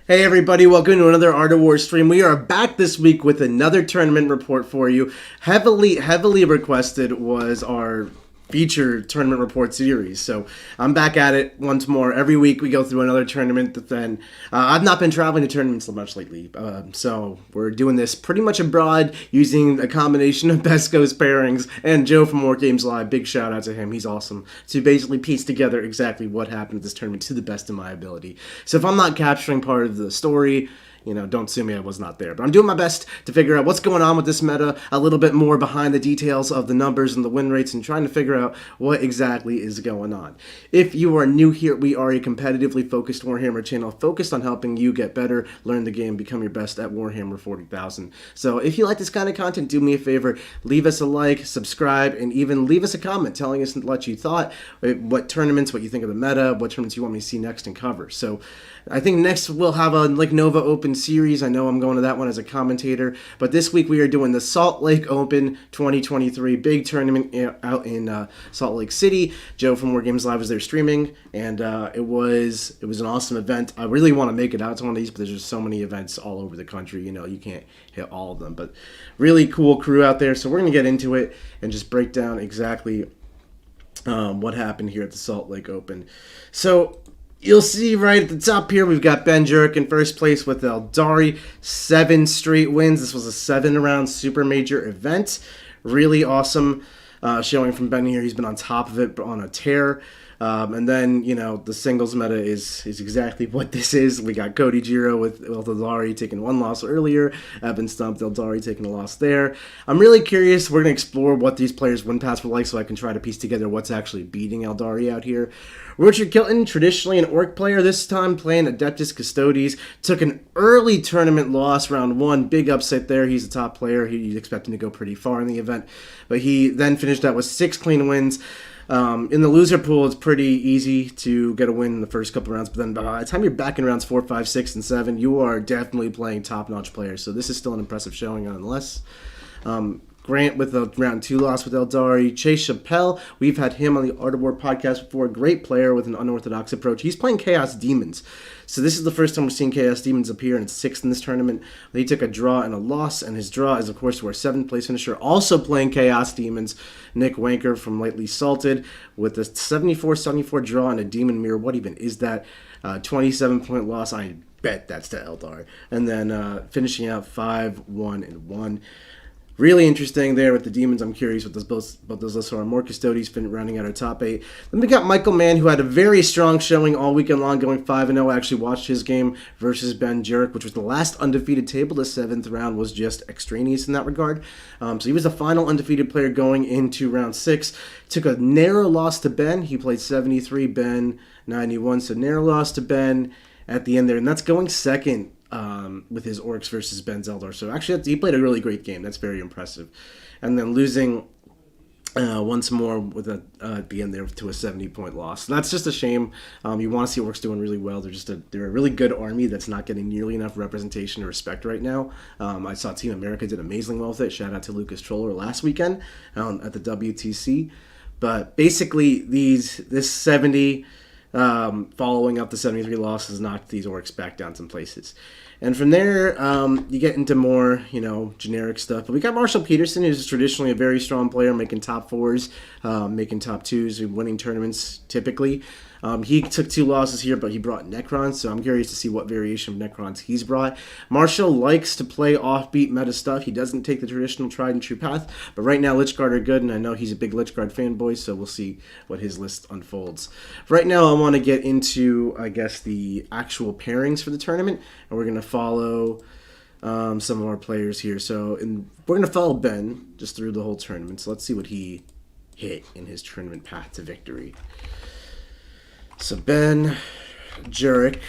Hey everybody, welcome to another Art of War stream. We are back this week with another tournament report for you. Heavily requested was our feature tournament report series. So I'm back at it once more. Every week we go through another tournament. But then I've not been traveling to tournaments so much lately. So we're doing this pretty much abroad using a combination of Best Coast pairings and Joe from War Games Live. Big shout out to him. He's awesome. To basically piece together exactly what happened at this tournament to the best of my ability. So if I'm not capturing part of the story, don't sue me, I was not there. But I'm doing my best to figure out what's going on with this meta, a little bit more behind the details of the numbers and the win rates, and trying to figure out what exactly is going on. If you are new here, we are a competitively focused Warhammer channel focused on helping you get better, learn the game, become your best at Warhammer 40,000. So if you like this kind of content, do me a favor, leave us a like, subscribe, and even leave us a comment telling us what you thought, what tournaments, what you think of the meta, what tournaments you want me to see next and cover. So I think next we'll have a Nova Open series. I know I'm going to that one as a commentator, but this week we are doing the Salt Lake Open 2023 big tournament out in Salt Lake City. Joe from War Games Live was there streaming, and it was an awesome event. I really want to make it out to one of these, but there's just so many events all over the country. You can't hit all of them, but really cool crew out there. So we're going to get into it and just break down exactly what happened here at the Salt Lake Open. So you'll see right at the top here, we've got Ben Jurek in first place with Eldari. 7 straight wins. This was a 7-round super major event. Really awesome showing from Ben here. He's been on top of it on a tear. And then, the singles meta is exactly what this is. We got Cody Giro with Eldari taking 1 loss earlier. Evan stumped Eldari taking a loss there. I'm really curious. We're going to explore what these players' win paths were like so I can try to piece together what's actually beating Eldari out here. Richard Kilton, traditionally an Orc player, this time playing Adeptus Custodes, took an early tournament loss, round 1. Big upset there. He's a top player. You'd expect him to go pretty far in the event. But he then finished out with 6 clean wins. In the loser pool, it's pretty easy to get a win in the first couple rounds, but then by the time you're back in rounds 4, 5, 6, and 7, you are definitely playing top-notch players. So this is still an impressive showing nonetheless. Grant with a round 2 loss with Eldari. Chase Chappelle, we've had him on the Art of War podcast before. Great player with an unorthodox approach. He's playing Chaos Demons. So this is the first time we're seeing Chaos Demons appear, and it's 6th in this tournament. He took a draw and a loss, and his draw is, of course, to our 7th place finisher, also playing Chaos Demons, Nick Wanker from Lightly Salted, with a 74-74 draw and a Demon Mirror. What even is that? 27-point loss. I bet that's to Eldar. And then finishing out 5-1-1. Really interesting there with the Demons. I'm curious what those lists are. More Custodes rounding out our top 8. Then we got Michael Mann, who had a very strong showing all weekend long, going 5-0. I actually watched his game versus Ben Jurek, which was the last undefeated table. The 7th round was just extraneous in that regard. So he was the final undefeated player going into round 6. Took a narrow loss to Ben. He played 73, Ben 91. So narrow loss to Ben at the end there. And that's going second with his Orcs versus Ben Zeldar. So actually, he played a really great game. That's very impressive. And then losing once more with at the end there to a 70-point loss. That's just a shame. You want to see Orcs doing really well. They're a really good army that's not getting nearly enough representation or respect right now. I saw Team America did amazingly well with it. Shout out to Lucas Troller last weekend at the WTC. But basically, this 70 following up the 73 losses knocked these Orcs back down some places. And from there, you get into more, generic stuff. But we got Marshall Peterson, who's traditionally a very strong player, making top 4s, making top 2s, winning tournaments typically. He took 2 losses here, but he brought Necrons, so I'm curious to see what variation of Necrons he's brought. Marshall likes to play offbeat meta stuff. He doesn't take the traditional tried and true path, but right now Lichguard are good, and I know he's a big Lichguard fanboy, so we'll see what his list unfolds. Right now, I want to get into, the actual pairings for the tournament, and we're going to follow some of our players here. So we're going to follow Ben just through the whole tournament, so let's see what he hit in his tournament path to victory. So Ben Jurek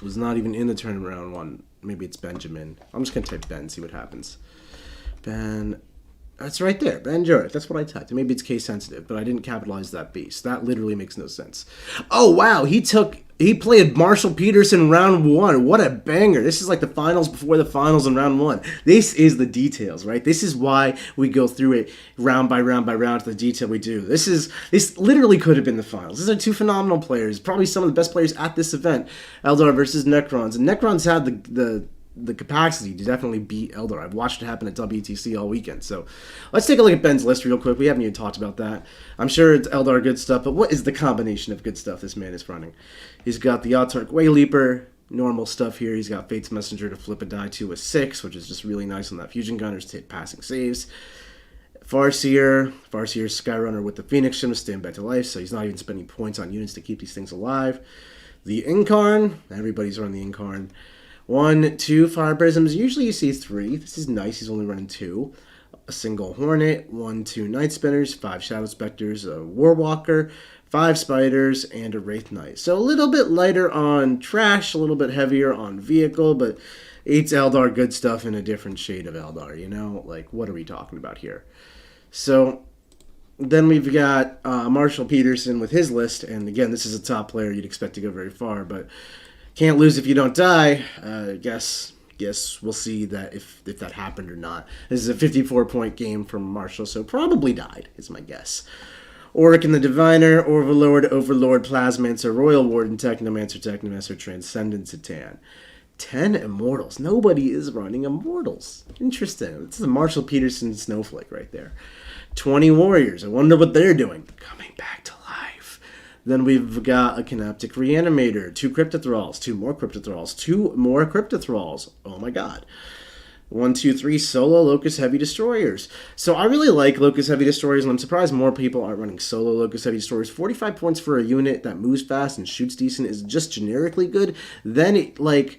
was not even in the tournament round 1. Maybe it's Benjamin. I'm just going to type Ben, see what happens. Ben, that's right there. Ben Jurek, that's what I typed. Maybe it's case sensitive, but I didn't capitalize that B. So that literally makes no sense. Oh, wow, he took He played Marshall Peterson round 1. What a banger. This is like the finals before the finals in round 1. This is the details, right? This is why we go through it round by round by round to the detail we do. This literally could have been the finals. These are two phenomenal players, probably some of the best players at this event. Eldar versus Necrons. And Necrons had the capacity to definitely beat Eldar. I've watched it happen at WTC all weekend. So let's take a look at Ben's list real quick. We haven't even talked about that. I'm sure it's Eldar good stuff, but what is the combination of good stuff this man is running? He's got the Autarch Wayleaper, normal stuff here. He's got Fate's Messenger to flip a die to a 6, which is just really nice on that Fusion Gunners to hit passing saves. Farseer Skyrunner with the Phoenix Gem to stand back to life, so he's not even spending points on units to keep these things alive. The Incarn, everybody's running the Incarn. 1, 2 Fire Prisms. Usually you see 3. This is nice. He's only running 2. A single Hornet, 1, 2 Night Spinners, 5 Shadow Specters, a Warwalker, 5 Spiders, and a Wraith Knight. So a little bit lighter on trash, a little bit heavier on vehicle, but it's Eldar good stuff in a different shade of Eldar, you know? Like, what are we talking about here? So then we've got Marshall Peterson with his list, and again, this is a top player you'd expect to go very far, but can't lose if you don't die. Guess we'll see that if that happened or not. This is a 54-point game from Marshall, so probably died, is my guess. Auric and the Diviner, Overlord, Plasmancer, Royal Warden, Technomancer, Transcendent Titan. 10 Immortals. Nobody is running Immortals. Interesting. This is a Marshall Peterson snowflake right there. 20 Warriors. I wonder what they're doing. Coming back to life. Then we've got a Canoptic Reanimator, 2 Cryptothralls, 2 more Cryptothralls, 2 more Cryptothralls. Oh my god. 1, 2, 3 solo Locust Heavy Destroyers. So I really like Locust Heavy Destroyers, and I'm surprised more people aren't running solo Locust Heavy Destroyers. 45 points for a unit that moves fast and shoots decent is just generically good. Then it, like,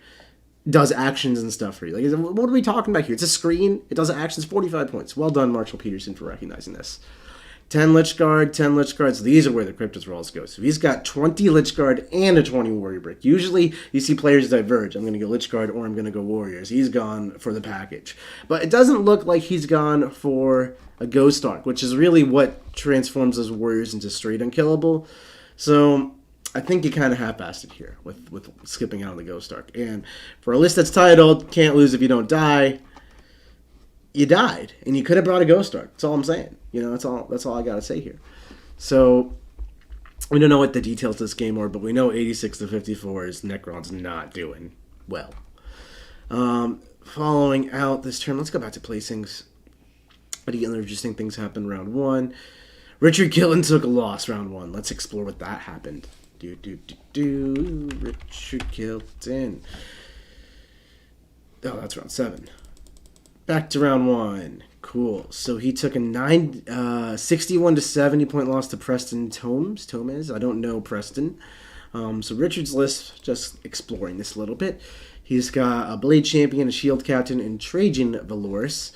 does actions and stuff for you. Like, what are we talking about here? It's a screen. It does actions. 45 points. Well done, Marshall Peterson, for recognizing this. 10 Lich Guard, 10 Lich Guard. So these are where the Cryptothralls go. So he's got 20 Lich Guard and a 20 Warrior Brick. Usually you see players diverge. I'm going to go Lich Guard or I'm going to go Warriors. He's gone for the package. But it doesn't look like he's gone for a Ghost Arc, which is really what transforms those Warriors into straight unkillable. So I think you kind of half-assed it here with skipping out on the Ghost Arc. And for a list that's titled, Can't Lose If You Don't Die, you died. And you could have brought a Ghost Arc. That's all I'm saying. You know, that's all I got to say here. So we don't know what the details of this game are, but we know 86 to 54 is Necron's not doing well. Following out this turn, let's go back to placings. But again, interesting things happened round 1. Richard Kilton took a loss round 1. Let's explore what that happened. Richard Kilton. Oh, that's round 7. Back to round 1. Cool. So he took a 61 to 70 point loss to Preston Thomas. I don't know Preston. So Richard's list, just exploring this a little bit. He's got a Blade Champion, a Shield Captain, and Trajan Valoris.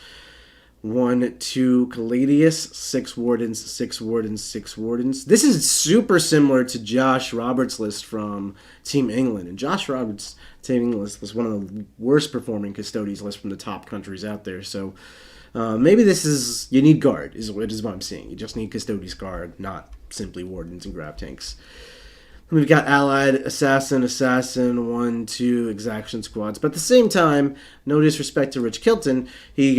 1, 2 Caladius, 6 Wardens, 6 Wardens, 6 Wardens. This is super similar to Josh Roberts' list from Team England. And Josh Roberts' Team England list was one of the worst performing Custodes lists from the top countries out there. So maybe this is, you need guard, is what I'm seeing. You just need Custodes guard, not simply Wardens and Grav Tanks. We've got Allied, Assassin, 1, 2 Exaction squads. But at the same time, no disrespect to Rich Kilton, he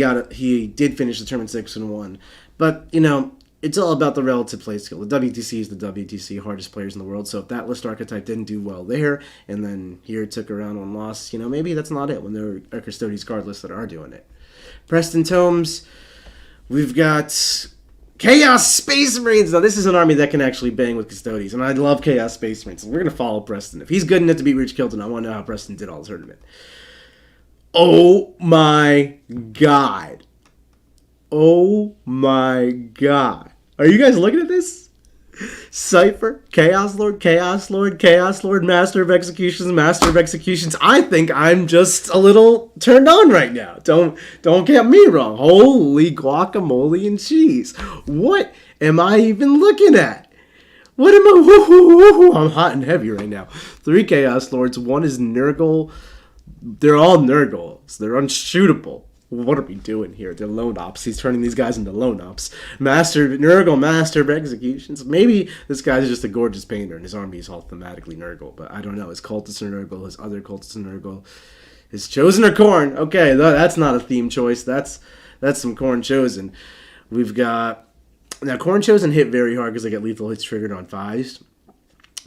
did finish the tournament 6-1. But, you know, it's all about the relative play skill. The WTC is the WTC, hardest players in the world. So if that list archetype didn't do well there, and then here took a round 1 loss, you know, maybe that's not it when there are Custodes card lists that are doing it. Preston Tomes, we've got Chaos Space Marines. Now, this is an army that can actually bang with Custodes, and I love Chaos Space Marines. So we're going to follow Preston. If he's good enough to beat Rich Kilton, I want to know how Preston did all the tournament. Oh, my God. Oh, my God. Are you guys looking at this? Cypher, Chaos Lord, Master of Executions. I think I'm just a little turned on right now. Don't get me wrong. Holy guacamole and cheese. What am I even looking at? What am I? I'm hot and heavy right now. 3 Chaos Lords. 1 is Nurgle. They're all Nurgles. They're unshootable. What are we doing here? They're lone ops. He's turning these guys into lone ops. Nurgle, master of executions. Maybe this guy's just a gorgeous painter and his army is all thematically Nurgle, but I don't know. His cultists are Nurgle, his other cultists are Nurgle. His chosen are Khorne. Okay, that's not a theme choice. That's some Khorne chosen. We've got... Now, Khorne chosen hit very hard because they get lethal hits triggered on 5s.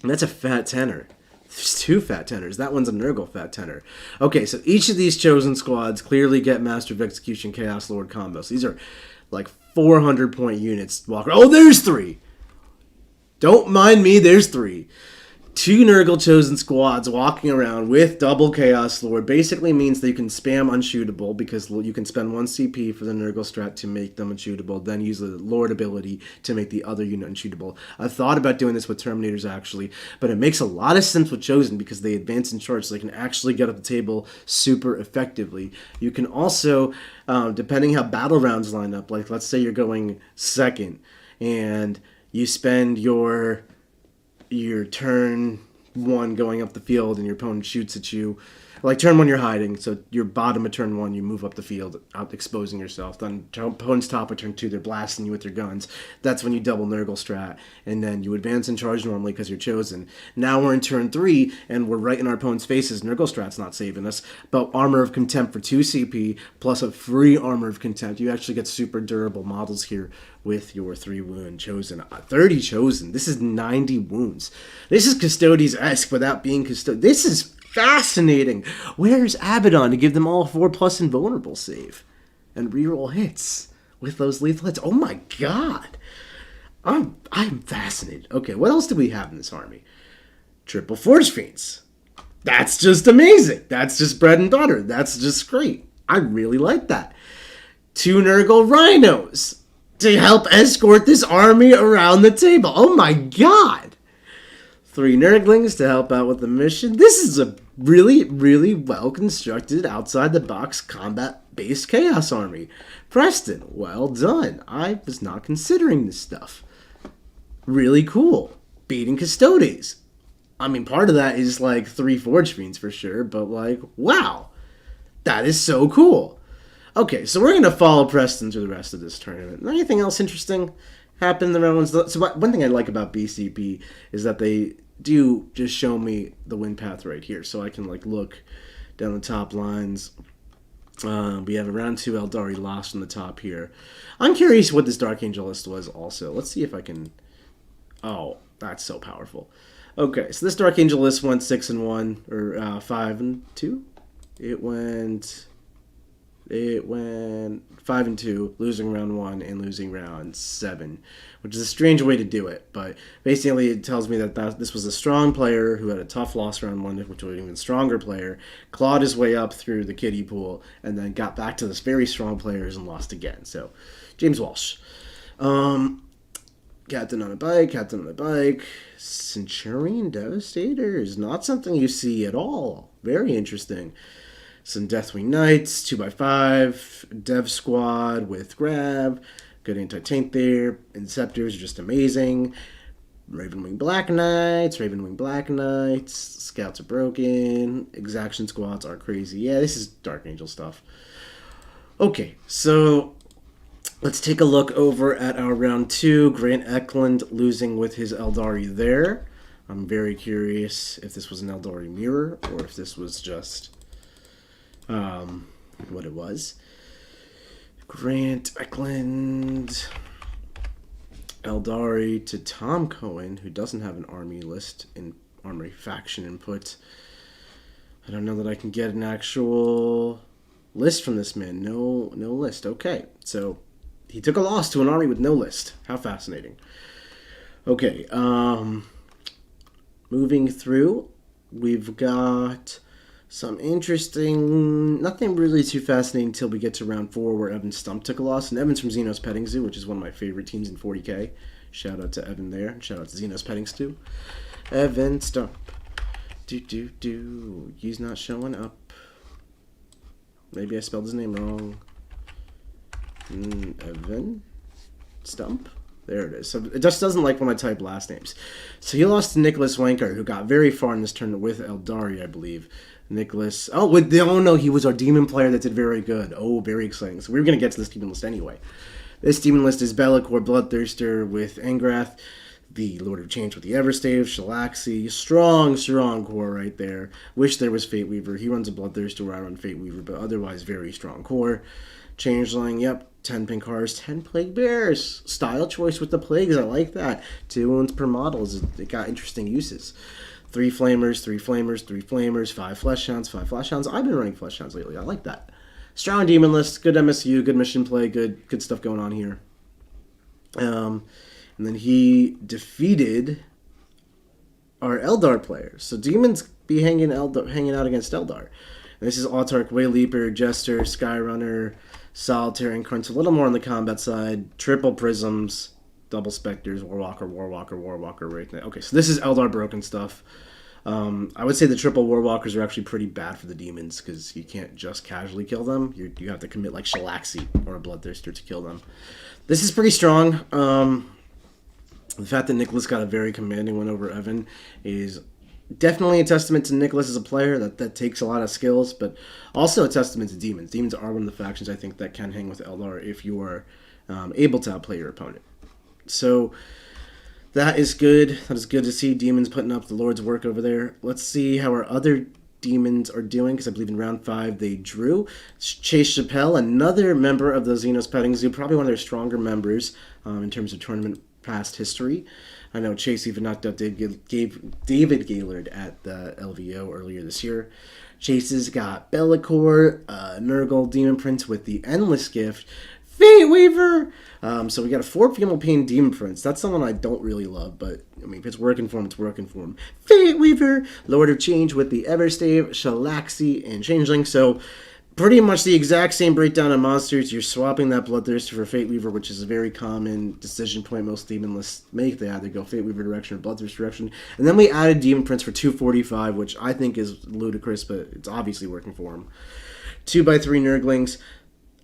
And that's a fat tenor. There's 2 fat tenors. That one's a Nurgle fat tenor. Okay, so each of these chosen squads clearly get Master of Execution Chaos Lord combos. These are like 400-point units. Oh, there's 3! Don't mind me, there's 3. 2 Nurgle chosen squads walking around with double Chaos Lord basically means that you can spam unshootable because you can spend 1 CP for the Nurgle strat to make them unshootable, then use the Lord ability to make the other unit unshootable. I've thought about doing this with Terminators actually, but it makes a lot of sense with chosen because they advance in charge so they can actually get up the table super effectively. You can also, depending how battle rounds line up, like let's say you're going second and you spend your turn 1 going up the field and your opponent shoots at you. Like turn 1 you're hiding, so your bottom of turn 1 you move up the field, out exposing yourself. Then opponent's top of turn 2 they're blasting you with their guns. That's when you double Nurgle strat, and then you advance in charge normally because you're chosen. Now we're in turn 3 and we're right in our opponent's faces. Nurgle strat's not saving us, but Armor of Contempt for 2 CP plus a free Armor of Contempt. You actually get super durable models here with your 3 wound chosen. 30 chosen. This is 90 wounds. This is Custodes-esque without being Custodes. This is fascinating. Where's Abaddon to give them all 4+ invulnerable save and reroll hits with those lethal hits? Oh my god. I'm fascinated. Okay, what else do we have in this army? Triple Forge Fiends. That's just amazing. That's just bread and butter. That's just great. I really like that. 2 Nurgle Rhinos to help escort this army around the table. Oh my god. 3 Nurglings to help out with the mission. This is a really, really well-constructed, outside-the-box, combat-based Chaos Army. Preston, well done. I was not considering this stuff. Really cool. Beating Custodes. I mean, part of that is, like, 3 Forge Fiends for sure, but, like, wow. That is so cool. Okay, so we're going to follow Preston through the rest of this tournament. Anything else interesting happen in the round ones? So one thing I like about BCP is that they do just show me the win path right here, so I can like look down the top lines. We have a round 2 Eldari lost from the top here. I'm curious what this Dark Angel list was also. Let's see if I can... Oh, that's so powerful. Okay, so this Dark Angel list went 6-1, or 5-2. It went 5-2, losing round 1 and losing round 7, which is a strange way to do it. But basically, it tells me that this was a strong player who had a tough loss round 1, which was an even stronger player, clawed his way up through the kiddie pool, and then got back to this very strong players and lost again. So, James Walsh. Captain on a bike. Centurion Devastator is not something you see at all. Very interesting. Some Deathwing Knights, 2x5, Dev Squad with Grab, good anti-tank there. Inceptors are just amazing. Ravenwing Black Knights, Scouts are broken, Exaction Squads are crazy. Yeah, this is Dark Angel stuff. Okay, so let's take a look over at our round 2. Grant Eklund losing with his Eldari there. I'm very curious if this was an Eldari mirror or if this was just... what it was. Grant Eklund, Eldari to Tom Cohen, who doesn't have an army list in army faction input. I don't know that I can get an actual list from this man. No list. Okay, so he took a loss to an army with no list. How fascinating. Okay, moving through, we've got some interesting, nothing really too fascinating until we get to round 4 where Evan Stump took a loss. And Evan's from Xenos Petting Zoo, which is one of my favorite teams in 40k. Shout out to Evan there. Shout out to Xenos Petting Zoo. Evan Stump. He's not showing up. Maybe I spelled his name wrong. Evan Stump? There it is. So it just doesn't like when I type last names. So he lost to Nicholas Wanker, who got very far in this tournament with Eldari, I believe. Nicholas. Oh no, he was our demon player that did very good. Oh, very exciting. So we were going to get to this demon list anyway. This demon list is Be'lakor, Bloodthirster with Angrath, the Lord of Change with the Everstave, Shalaxi. Strong core right there. Wish there was Fate Weaver. He runs a Bloodthirster where I run Fate Weaver, but otherwise very strong core. Changeling, yep. 10 pink cards, 10 plague bears. Style choice with the plagues, I like that. 2 wounds per models, it got interesting uses. 3 flamers, 3 flamers, 3 flamers, 5 flesh hounds, 5 flesh hounds. I've been running flesh hounds lately, I like that. Strong demon list, good MSU, good mission play, good stuff going on here. And then he defeated our Eldar players. So demons be hanging out against Eldar. And this is Autarch, Wayleaper, Jester, Skyrunner, Solitaire, and Crunch. A little more on the combat side. Triple Prisms, Double Spectres, Warwalker, right there. Okay, so this is Eldar broken stuff. I would say the triple Warwalkers are actually pretty bad for the demons because you can't just casually kill them. You have to commit like Shalaxi or a Bloodthirster to kill them. This is pretty strong. The fact that Nicholas got a very commanding one over Evan is definitely a testament to Nicholas as a player. That takes a lot of skills, but also a testament to demons. Demons are one of the factions I think that can hang with Eldar if you are able to outplay your opponent. So that is good. That is good to see demons putting up the Lord's work over there. Let's see how our other demons are doing, because I believe in round 5 they drew. Chase Chappelle, another member of the Xenos Petting Zoo, probably one of their stronger members in terms of tournament past history. I know Chase even knocked out David Gaylord at the LVO earlier this year. Chase's got Be'lakor, Nurgle, Demon Prince with the Endless Gift, Fate Weaver. So we got a 4 Female Pain Demon Prince. That's someone I don't really love, but I mean, if it's working for him, it's working for him. Fate Weaver, Lord of Change with the Everstave, Shalaxi, and Changeling. So pretty much the exact same breakdown of monsters. You're swapping that Bloodthirster for Fate Weaver, which is a very common decision point most demon lists make. They either go Fate Weaver direction or Bloodthirster direction. And then we added Demon Prince for 245, which I think is ludicrous, but it's obviously working for him. 2x3 Nurglings,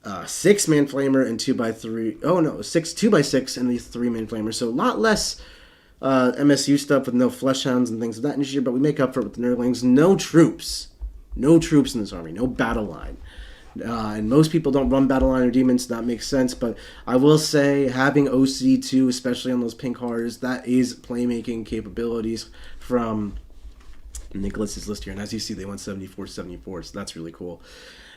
6-man Flamer, and 2x3... Oh no, 2x6 and these 3-man Flamers. So a lot less MSU stuff with no Flesh Hounds and things of that nature, but we make up for it with the Nurglings. No troops. No troops in this army. No battle line. And most people don't run battle line or demons, so that makes sense. But I will say, having OC2, especially on those pink cards, that is playmaking capabilities from Nicholas's list here. And as you see, they went 74-74, so that's really cool.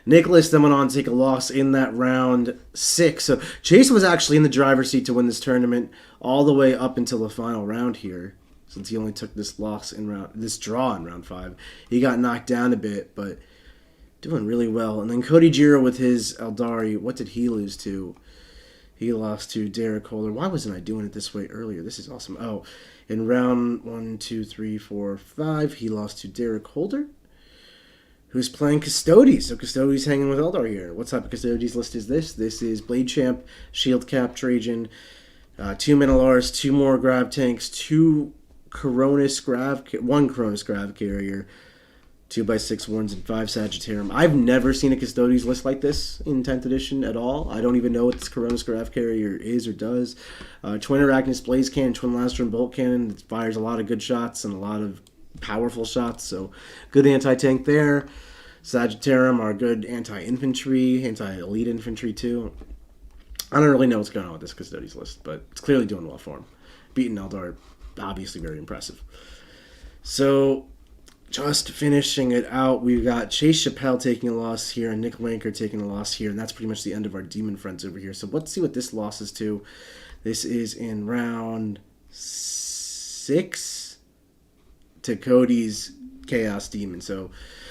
Nicholas then went on to take a loss in that round 6. So Chase was actually in the driver's seat to win this tournament all the way up until the final round here, since he only took this draw in round 5. He got knocked down a bit, but doing really well. And then Cody Giro with his Eldari, what did he lose to? He lost to Derek Holder. Why wasn't I doing it this way earlier? This is awesome. Oh, in round 1, 2, 3, 4, 5, he lost to Derek Holder, who's playing Custodes. So Custodes hanging with Eldar here. What type of Custodes list is this? This is Blade Champ, Shield Cap, Trajan, 2 Menelars, 2 more Grav Tanks, 1 Coronis Grav Carrier, 2x6 Warns, and 5 Sagittarium. I've never seen a Custodes list like this in 10th edition at all. I don't even know what this Coronis Grav Carrier is or does. Twin Arachnus Blaze Cannon, Twin Lastron Bolt Cannon. It fires a lot of good shots and a lot of powerful shots, so good anti-tank there. Sagittarium are good anti-infantry, anti-elite infantry too. I don't really know what's going on with this Custodes list, but it's clearly doing well for him. Beating Eldar, obviously very impressive. So just finishing it out, we've got Chase Chappelle taking a loss here and Nick Wanker taking a loss here, and that's pretty much the end of our demon friends over here. So let's see what this loss is to. This is in round 6 to Cody's Chaos Demon,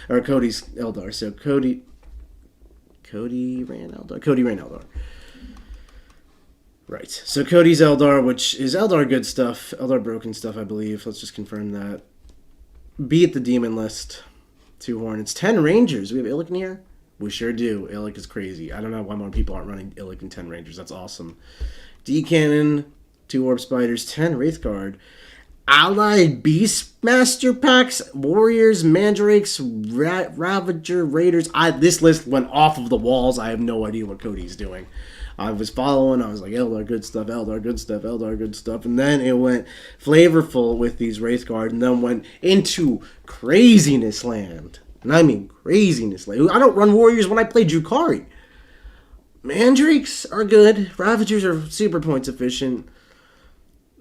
or Cody's Eldar. So Cody ran Eldar. Right. So Cody's Eldar, which is Eldar good stuff, Eldar broken stuff, I believe. Let's just confirm that. Beat the demon list. 2 Hornets. 10 Rangers. We have Illic in here? We sure do. Illic is crazy. I don't know why more people aren't running Illic and 10 Rangers. That's awesome. D-Cannon. 2 Orb Spiders. 10 Wraithguard. Allied Beastmaster packs, Warriors, Mandrakes, Ravager, Raiders. This list went off of the walls. I have no idea what Cody's doing. I was following. I was like, Eldar, good stuff, Eldar, good stuff, Eldar, good stuff. And then it went flavorful with these Wraithguard and then went into craziness land And I mean craziness. Like, I don't run warriors when I play Drukhari. Mandrakes are good. Ravagers are super points efficient.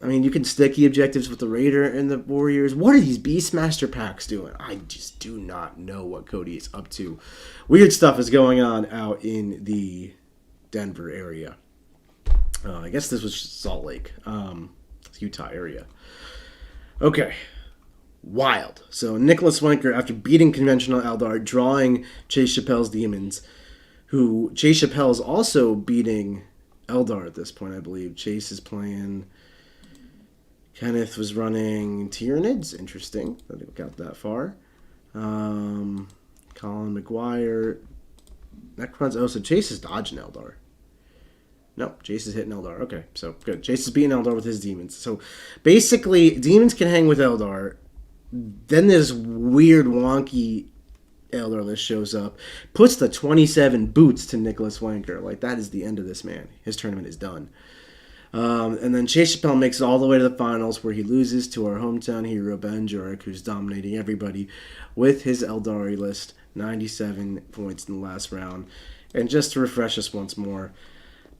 I mean, you can sticky objectives with the Raider and the Warriors. What are these Beastmaster packs doing? I just do not know what Cody is up to. Weird stuff is going on out in the Denver area. I guess this was Salt Lake, Utah area. Okay. Wild. So Nicholas Wenker, after beating conventional Eldar, drawing Chase Chappelle's Demons, who Chase Chappelle's also beating Eldar at this point, I believe. Chase is playing... Kenneth was running Tyranids. Interesting that it got that far. Colin McGuire. Necrons. Oh, so Chase is dodging Eldar. Nope, Chase is hitting Eldar. Okay, so good. Chase is beating Eldar with his Demons. So basically, Demons can hang with Eldar. Then this weird, wonky Eldar list shows up. Puts the 27 boots to Nicholas Wanker. Like, that is the end of this man. His tournament is done. And then Chase Chappelle makes it all the way to the finals, where he loses to our hometown hero, Ben Jurek, who's dominating everybody with his Eldari list, 97 points in the last round. And just to refresh us once more,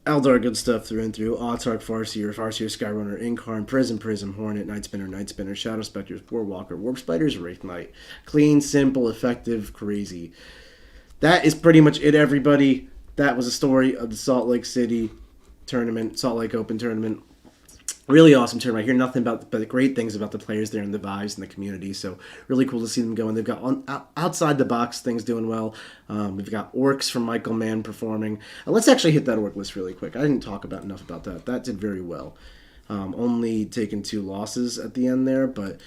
Eldar good stuff through and through. Autarch, Farseer, Skyrunner, Incarn, Prism, Hornet, Night Spinner, Shadow Specters, Warwalker, Warp Spiders, Wraith Knight. Clean, simple, effective, crazy. That is pretty much it, everybody. That was a story of the Salt Lake City tournament, Salt Lake Open tournament. Really awesome tournament. I hear nothing but the great things about the players there and the vibes and the community. So really cool to see them going. They've got outside the box things doing well. We've got Orcs from Michael Mann performing. Let's actually hit that Orc list really quick. I didn't talk about enough about that. That did very well. Only taking 2 losses at the end there, but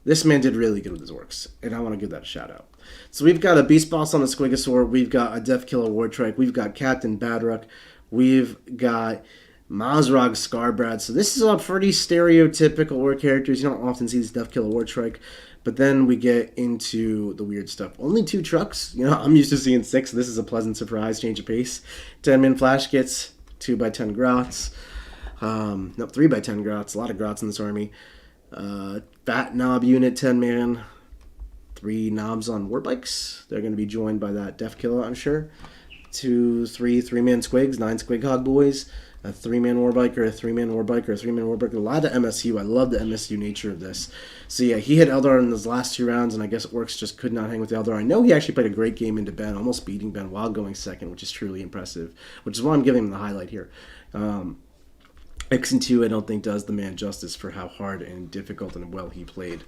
this man did really good with his Orcs, and I want to give that a shout out. So we've got a Beast Boss on a Squigosaur. We've got a Death Killer Wartrike. We've got Captain Badrock. We've got Mazrog Scarbrad. So this is a pretty stereotypical Orc characters. You don't often see this Death Killer Wartrike. But then we get into the weird stuff. Only 2 trucks. You know, I'm used to seeing 6. This is a pleasant surprise, change of pace. 10-man flash kits, 2x10 grots. 3x10 grots. A lot of grots in this army. Fat Knob unit, 10-man. 3 knobs on war bikes. They're going to be joined by that Death Killer, I'm sure. 3-man squigs, 9 squig hog boys, a 3-man warbiker, a 3-man warbiker, a 3-man warbiker. A lot of MSU. I love the MSU nature of this. So yeah, he hit Eldar in those last 2 rounds, and I guess Orcs just could not hang with the Eldar. I know he actually played a great game into Ben, almost beating Ben while going second, which is truly impressive, which is why I'm giving him the highlight here. X and 2, I don't think does the man justice for how hard and difficult and well he played.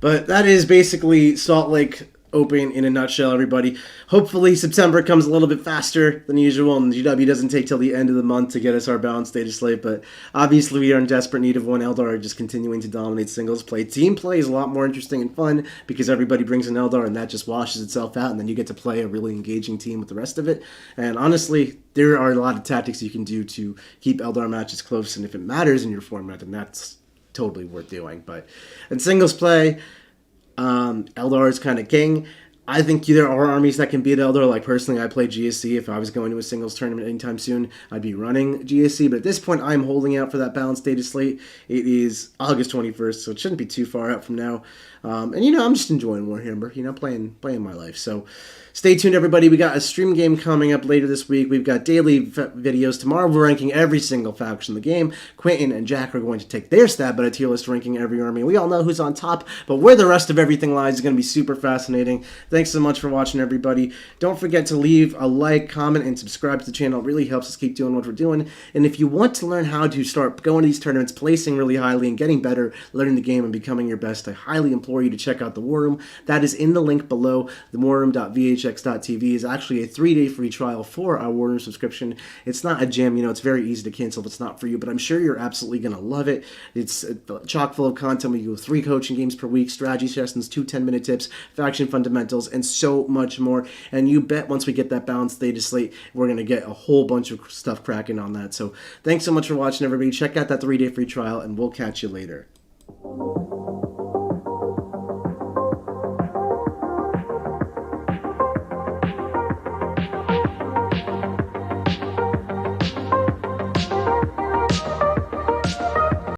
But that is basically Salt Lake Open in a nutshell, everybody. Hopefully September comes a little bit faster than usual, and GW doesn't take till the end of the month to get us our balanced data slate, but obviously we are in desperate need of one. Eldar just continuing to dominate singles play. Team play is a lot more interesting and fun because everybody brings an Eldar, and that just washes itself out, and then you get to play a really engaging team with the rest of it. And honestly, there are a lot of tactics you can do to keep Eldar matches close, and if it matters in your format, then that's totally worth doing. But in singles play, Eldar is kind of king. I think there are armies that can beat Eldar. Like, personally, I play GSC. If I was going to a singles tournament anytime soon, I'd be running GSC. But at this point, I'm holding out for that balanced data slate. It is August 21st, so it shouldn't be too far out from now. And, you know, I'm just enjoying Warhammer, you know, playing my life. So stay tuned, everybody. We got a stream game coming up later this week. We've got daily videos. Tomorrow we're ranking every single faction in the game. Quentin and Jack are going to take their stab at a tier list ranking every army. We all know who's on top, but where the rest of everything lies is going to be super fascinating. Thanks so much for watching, everybody. Don't forget to leave a like, comment, and subscribe to the channel. It really helps us keep doing what we're doing. And if you want to learn how to start going to these tournaments, placing really highly, and getting better, learning the game, and becoming your best, I highly implore you to check out the War Room. That is in the link below. The warroom.vhx.tv is actually a 3-day free trial for our War Room subscription. It's not a gem, you know, it's very easy to cancel if it's not for you, but I'm sure you're absolutely going to love it. It's chock full of content. We do 3 coaching games per week, strategy sessions, 2 10-minute tips, faction fundamentals, and so much more. And you bet once we get that balanced data slate, we're going to get a whole bunch of stuff cracking on that. So thanks so much for watching, everybody. Check out that 3-day free trial, and we'll catch you later.